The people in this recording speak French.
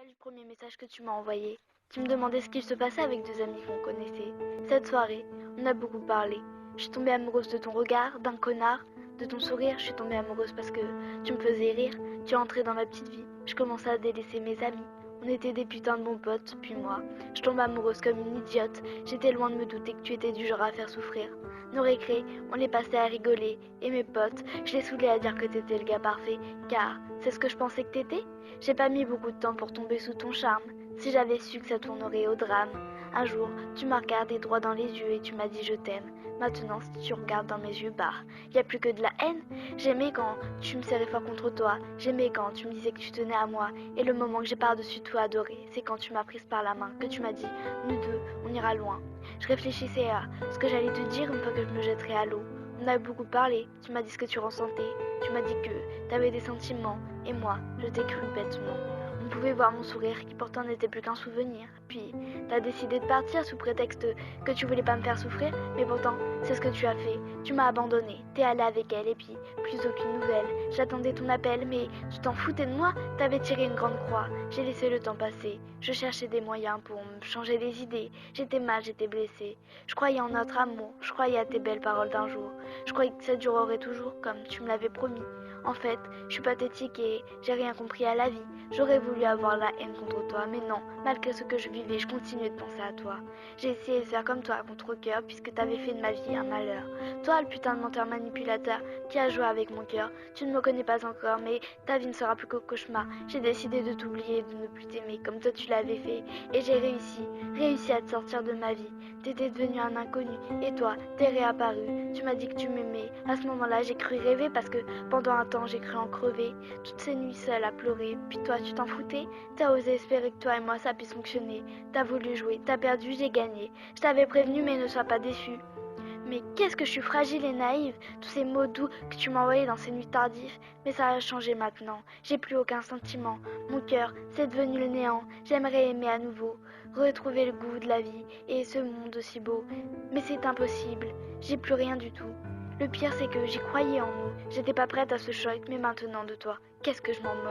Pas le premier message que tu m'as envoyé. Tu me demandais ce qu'il se passait avec deux amis qu'on connaissait. Cette soirée, on a beaucoup parlé. Je suis tombée amoureuse de ton regard, d'un connard, de ton sourire. Je suis tombée amoureuse parce que tu me faisais rire. Tu es entrée dans ma petite vie. Je commençais à délaisser mes amis. On était des putains de bons potes, puis moi. Je tombe amoureuse comme une idiote. J'étais loin de me douter que tu étais du genre à faire souffrir. Nos récrés, on les passait à rigoler. Et mes potes, je les saoulais à dire que t'étais le gars parfait. Car c'est ce que je pensais que t'étais. J'ai pas mis beaucoup de temps pour tomber sous ton charme. Si j'avais su que ça tournerait au drame. Un jour, tu m'as regardé droit dans les yeux et tu m'as dit je t'aime. Maintenant, si tu regardes dans mes yeux, bah, y a plus que de la haine. J'aimais quand tu me serrais fort contre toi. J'aimais quand tu me disais que tu tenais à moi. Et le moment que j'ai par-dessus tout adoré, c'est quand tu m'as prise par la main, que tu m'as dit, nous deux, on ira loin. Je réfléchissais à ce que j'allais te dire une fois que je me jetterais à l'eau. On a beaucoup parlé, tu m'as dit ce que tu ressentais, tu m'as dit que t'avais des sentiments, et moi, je t'ai cru bêtement. On pouvait voir mon sourire qui pourtant n'était plus qu'un souvenir. Puis, t'as décidé de partir sous prétexte que tu voulais pas me faire souffrir, mais pourtant, c'est ce que tu as fait. Tu m'as abandonné, t'es allé avec elle, et puis, plus aucune nouvelle. J'attendais ton appel, mais tu t'en foutais de moi, t'avais tiré une grande croix. J'ai laissé le temps passer, je cherchais des moyens pour me changer les idées. J'étais mal, j'étais blessée. Je croyais en notre amour, je croyais à tes belles paroles d'un jour. Je croyais que ça durerait toujours, comme tu me l'avais promis. En fait, je suis pathétique et j'ai rien compris à la vie. J'aurais voulu avoir la haine contre toi, mais non, malgré ce que je vivais, je continuais de penser à toi. J'ai essayé de faire comme toi contre cœur, puisque t'avais fait de ma vie un malheur. Toi, le putain de menteur manipulateur qui a joué avec mon cœur. Tu ne me connais pas encore, mais ta vie ne sera plus qu'au cauchemar. J'ai décidé de t'oublier et de ne plus t'aimer comme toi tu l'avais fait. Et j'ai réussi à te sortir de ma vie. T'étais devenu un inconnu, et toi, t'es réapparu. Tu m'as dit que tu m'aimais. À ce moment-là, j'ai cru rêver parce que pendant un temps, j'ai cru en crever. Toutes ces nuits seules à pleurer. Puis toi, tu t'en foutais. T'as osé espérer que toi et moi, ça puisse fonctionner. T'as voulu jouer, t'as perdu, j'ai gagné. Je t'avais prévenu, mais ne sois pas déçu. Mais qu'est-ce que je suis fragile et naïve, tous ces mots doux que tu m'envoyais dans ces nuits tardives. Mais ça a changé maintenant, j'ai plus aucun sentiment. Mon cœur, c'est devenu le néant. J'aimerais aimer à nouveau, retrouver le goût de la vie et ce monde aussi beau. Mais c'est impossible, j'ai plus rien du tout. Le pire, c'est que j'y croyais en nous. J'étais pas prête à ce choc, mais maintenant de toi, qu'est-ce que je m'en moque.